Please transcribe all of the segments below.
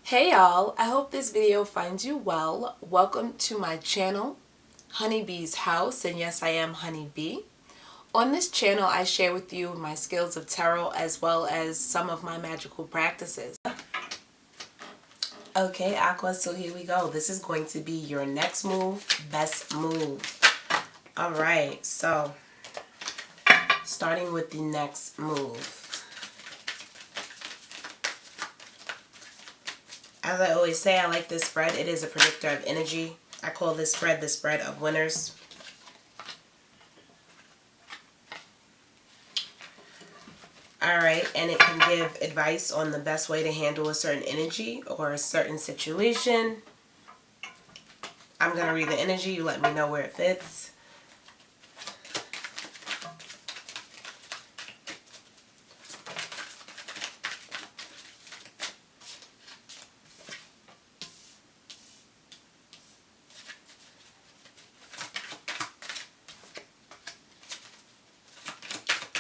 Hey y'all, I hope this video finds you well. Welcome to my channel, Honeybee's House, and yes, I am Honeybee. On this channel, I share with you my skills of tarot as well as some of my magical practices. Okay, Aqua, so here we go. This is going to be your next move, best move. Alright, so starting with the next move. As I always say, I like this spread. It is a predictor of energy. I call this spread the spread of winners. Alright, and it can give advice on the best way to handle a certain energy or a certain situation. I'm going to read the energy. You let me know where it fits.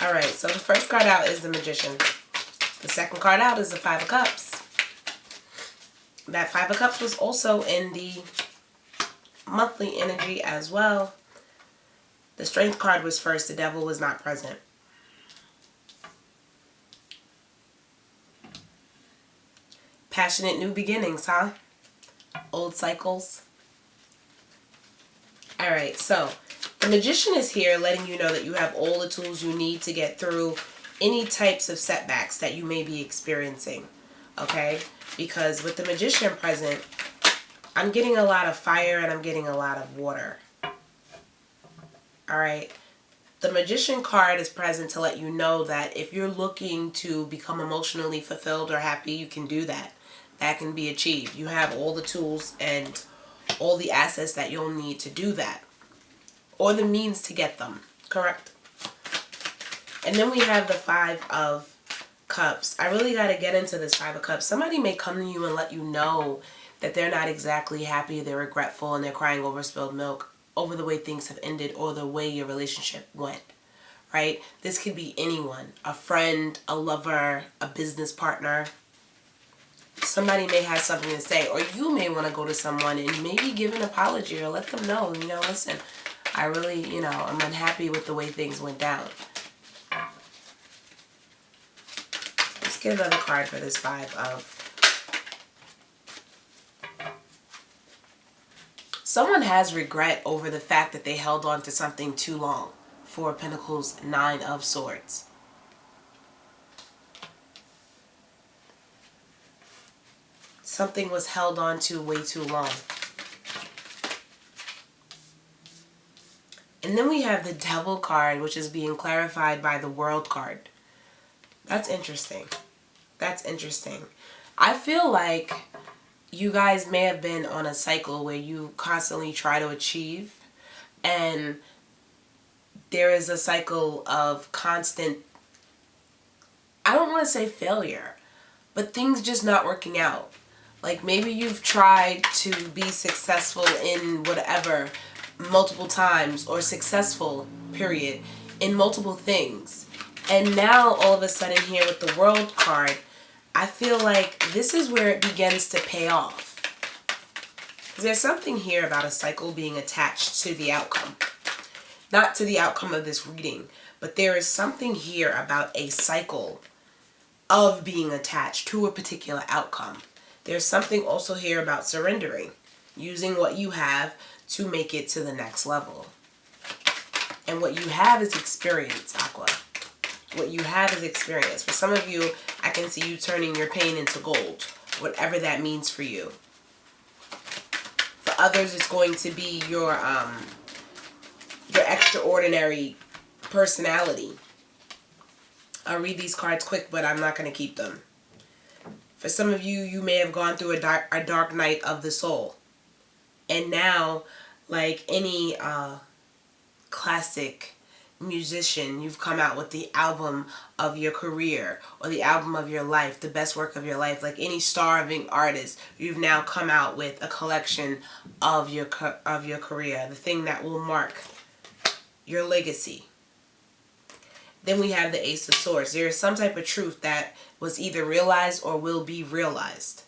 Alright, so the first card out is the Magician. The second card out is the Five of Cups. That Five of Cups was also in the monthly energy as well. The Strength card was first. The Devil was not present. Passionate new beginnings, huh? Old cycles. Alright, so the Magician is here letting you know that you have all the tools you need to get through any types of setbacks that you may be experiencing. Okay? Because with the Magician present, I'm getting a lot of fire and I'm getting a lot of water. Alright? The Magician card is present to let you know that if you're looking to become emotionally fulfilled or happy, you can do that. That can be achieved. You have all the tools and all the assets that you'll need to do that. Or the means to get them. Correct? And then we have the Five of Cups. I really got to get into this Five of Cups. Somebody may come to you and let you know that they're not exactly happy, they're regretful, and they're crying over spilled milk over the way things have ended or the way your relationship went. Right? This could be anyone. A friend, a lover, a business partner. Somebody may have something to say, or you may want to go to someone and maybe give an apology or let them know, listen, I really, I'm unhappy with the way things went down. Let's get another card for this Five of. Someone has regret over the fact that they held on to something too long. Four of Pentacles, Nine of Swords. Something was held on to way too long. And then we have the Devil card, which is being clarified by the World card. That's interesting. That's interesting. I feel like you guys may have been on a cycle where you constantly try to achieve, and there is a cycle of constant, I don't want to say failure, but things just not working out. Like maybe you've tried to be successful in whatever multiple times, or successful, period, in multiple things. And now all of a sudden here with the World card, I feel like this is where it begins to pay off. There's something here about a cycle being attached to the outcome. Not to the outcome of this reading, but there is something here about a cycle of being attached to a particular outcome. There's something also here about surrendering, using what you have to make it to the next level. And what you have is experience, Aqua. What you have is experience. For some of you, I can see you turning your pain into gold, whatever that means for you. For others, it's going to be your extraordinary personality. I'll read these cards quick, but I'm not going to keep them. For some of you, you may have gone through a dark night of the soul. And now, like any classic musician, you've come out with the album of your career or the album of your life, the best work of your life. Like any starving artist, you've now come out with a collection of your career, the thing that will mark your legacy. Then we have the Ace of Swords. There is some type of truth that was either realized or will be realized.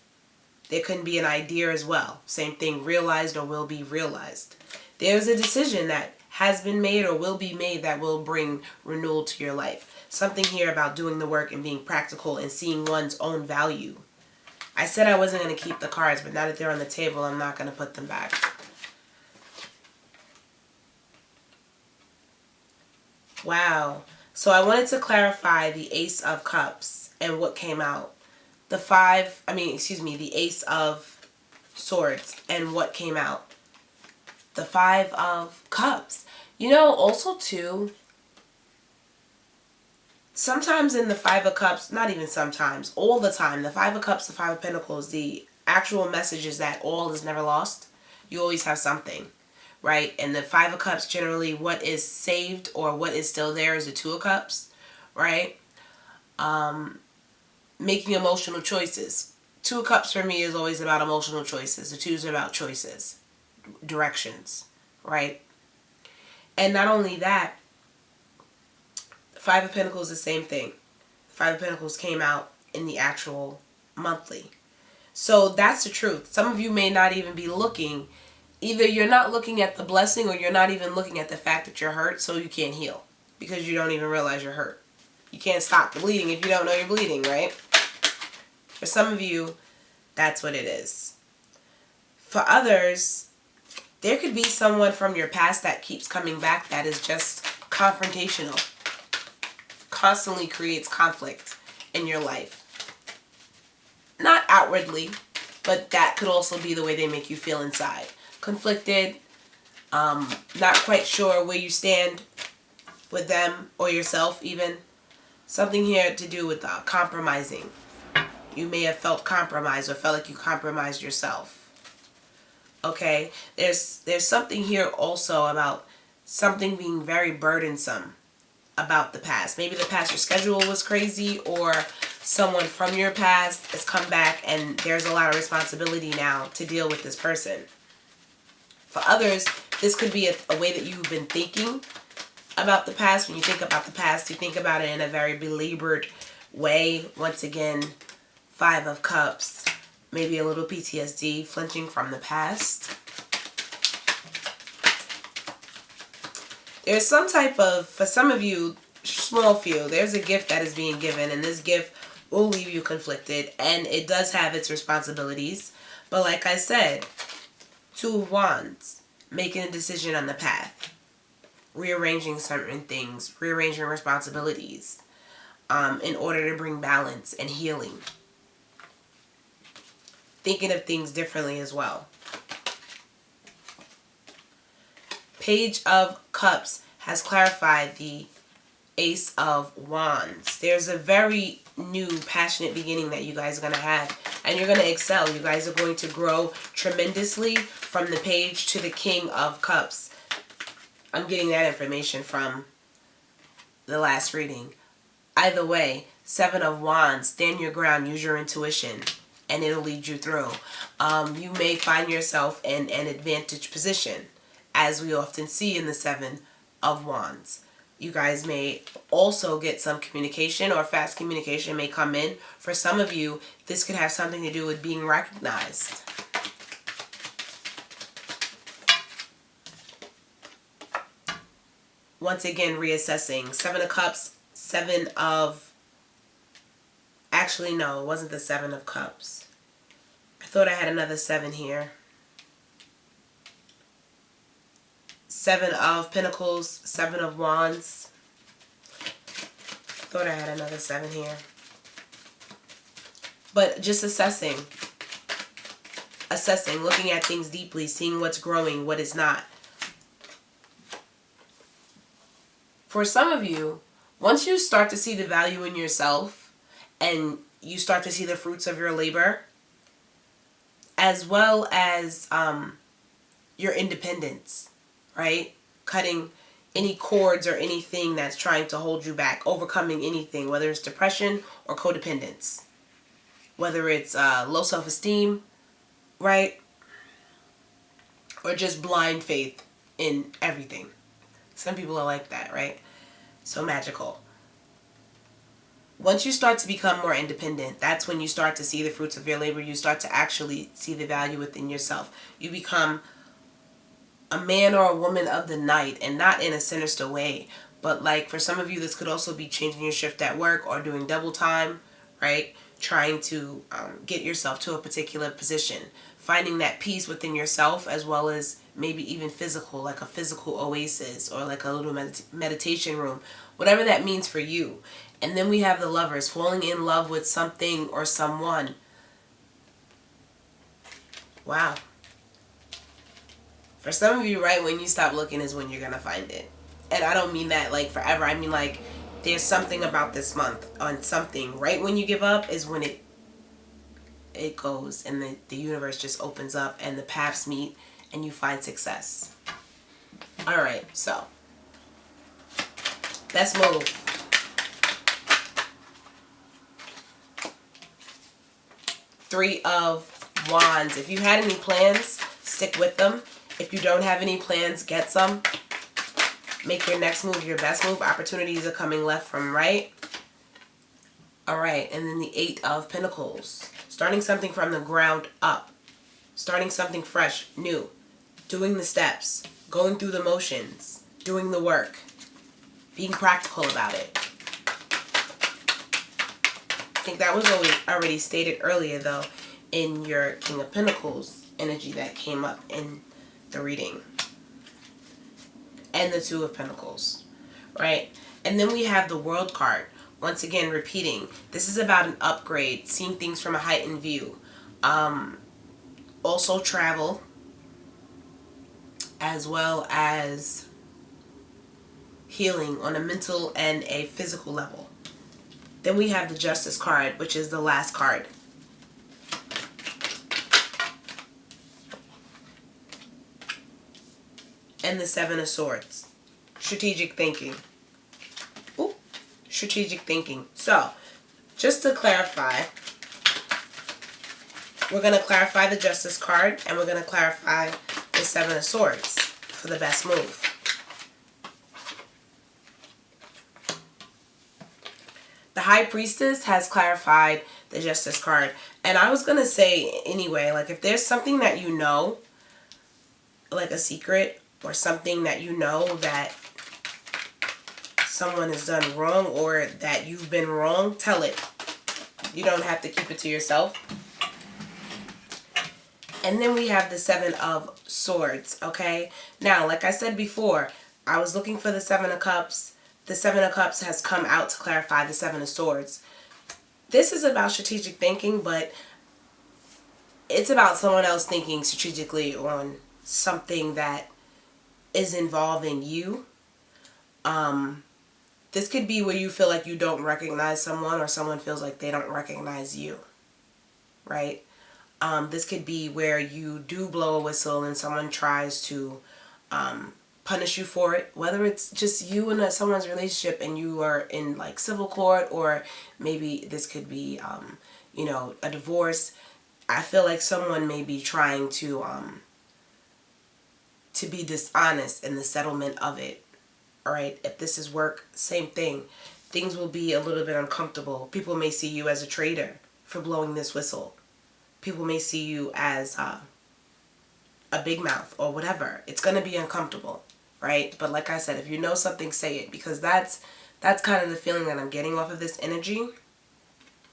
There can be an idea as well. Same thing, realized or will be realized. There's a decision that has been made or will be made that will bring renewal to your life. Something here about doing the work and being practical and seeing one's own value. I said I wasn't going to keep the cards, but now that they're on the table, I'm not going to put them back. Wow. So I wanted to clarify the Ace of Cups and what came out. The Ace of Swords and what came out. The Five of Cups. You know, also too, sometimes in the Five of Cups, not even sometimes, all the time, the Five of Cups, the Five of Pentacles, the actual message is that all is never lost. You always have something, right? And the Five of Cups, generally what is saved or what is still there is the Two of Cups, right? Making emotional choices. Two of Cups for me is always about emotional choices. The Two's about choices, directions, right? And not only that, Five of Pentacles, the same thing. Five of Pentacles came out in the actual monthly. So that's the truth. Some of you may not even be looking. Either you're not looking at the blessing or you're not even looking at the fact that you're hurt, so you can't heal. Because you don't even realize you're hurt. You can't stop the bleeding if you don't know you're bleeding, right? For some of you, that's what it is. For others, there could be someone from your past that keeps coming back that is just confrontational. Constantly creates conflict in your life. Not outwardly, but that could also be the way they make you feel inside. Conflicted, not quite sure where you stand with them or yourself even. Something here to do with compromising. You may have felt compromised or felt like you compromised yourself. Okay, there's something here also about something being very burdensome about the past. Maybe the past your schedule was crazy, or someone from your past has come back and there's a lot of responsibility now to deal with this person. For others, this could be a way that you've been thinking about the past. When you think about the past, you think about it in a very belabored way. Once again, Five of Cups, maybe a little PTSD, flinching from the past. There's some type of, for some of you, small few, there's a gift that is being given, and this gift will leave you conflicted, and it does have its responsibilities. But like I said, Two of Wands, making a decision on the path, rearranging certain things, rearranging responsibilities, in order to bring balance and healing. Thinking of things differently as well. Page of Cups has clarified the Ace of Wands. There's a very new, passionate beginning that you guys are going to have. And you're going to excel. You guys are going to grow tremendously from the Page to the King of Cups. I'm getting that information from the last reading. Either way, Seven of Wands, stand your ground, use your intuition, and it'll lead you through. You may find yourself in an advantage position, as we often see in the Seven of Wands. You guys may also get some communication, or fast communication may come in. For some of you, this could have something to do with being recognized. Once again, reassessing. Seven of Cups, actually, no, it wasn't the Seven of Cups. I thought I had another 7 here. Seven of Pentacles, Seven of Wands. Thought I had another 7 here. But just assessing, looking at things deeply, seeing what's growing, what is not. For some of you, once you start to see the value in yourself and you start to see the fruits of your labor, as well as your independence, right? Cutting any cords or anything that's trying to hold you back, overcoming anything, whether it's depression or codependence, whether it's low self-esteem, right? Or just blind faith in everything. Some people are like that, right? So magical. once you start to become more independent, that's when you start to see the fruits of your labor. You start to actually see the value within yourself. You become a man or a woman of the night, and not in a sinister way, but like for some of you, this could also be changing your shift at work or doing double time, right? Trying to get yourself to a particular position, finding that peace within yourself, as well as maybe even physical, like a physical oasis or like a little meditation room, whatever that means for you. And then we have the Lovers, falling in love with something or someone. Wow. For some of you, right when you stop looking is when you're going to find it. And I don't mean that like forever. I mean like there's something about this month on something. Right when you give up is when it goes, and the universe just opens up and the paths meet and you find success. All right, so let's move. Three of Wands. If you had any plans, stick with them. If you don't have any plans, get some. Make your next move your best move. Opportunities are coming left from right. All right, and then the Eight of Pentacles. Starting something from the ground up. Starting something fresh, new. Doing the steps. Going through the motions. Doing the work. Being practical about it. I think that was already stated earlier, though, in your King of Pentacles energy that came up in the reading. And the Two of Pentacles, right? And then we have the World card. Once again, repeating. This is about an upgrade, seeing things from a heightened view. Also travel, as well as healing on a mental and a physical level. Then we have the Justice card, which is the last card. And the Seven of Swords. Strategic thinking. Ooh, strategic thinking. So, just to clarify, we're going to clarify the Justice card, and we're going to clarify the Seven of Swords for the best move. The High Priestess has clarified the Justice card. And I was going to say anyway, like if there's something that you know, like a secret or something that you know that someone has done wrong or that you've been wrong, tell it. You don't have to keep it to yourself. And then we have the Seven of Swords, okay? Now, like I said before, I was looking for the Seven of Cups. The Seven of Cups has come out to clarify the Seven of Swords. This is about strategic thinking, but it's about someone else thinking strategically on something that is involving you. This could be where you feel like you don't recognize someone or someone feels like they don't recognize you, right? This could be where you do blow a whistle and someone tries to punish you for it, whether it's just you and someone's relationship and you are in like civil court, or maybe this could be you know, a divorce. I feel like someone may be trying to be dishonest in the settlement of it. All right, if this is work, same thing. Things will be a little bit uncomfortable. People may see you as a traitor for blowing this whistle. People may see you as a big mouth or whatever. It's going to be uncomfortable, right? But like I said, if you know something, say it, because that's kind of the feeling that I'm getting off of this energy.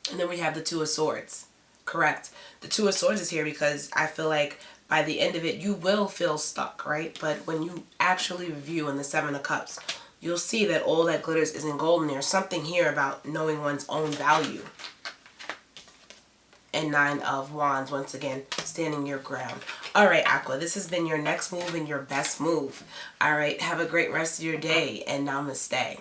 And then we have the Two of Swords. Correct. The Two of Swords is here because I feel like by the end of it, you will feel stuck, right? But when you actually review in the Seven of Cups, you'll see that all that glitters isn't gold, and there's something here about knowing one's own value. And Nine of Wands, once again, standing your ground. All right, Aqua, this has been your next move and your best move. All right, have a great rest of your day, and namaste.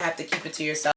have to keep it to yourself.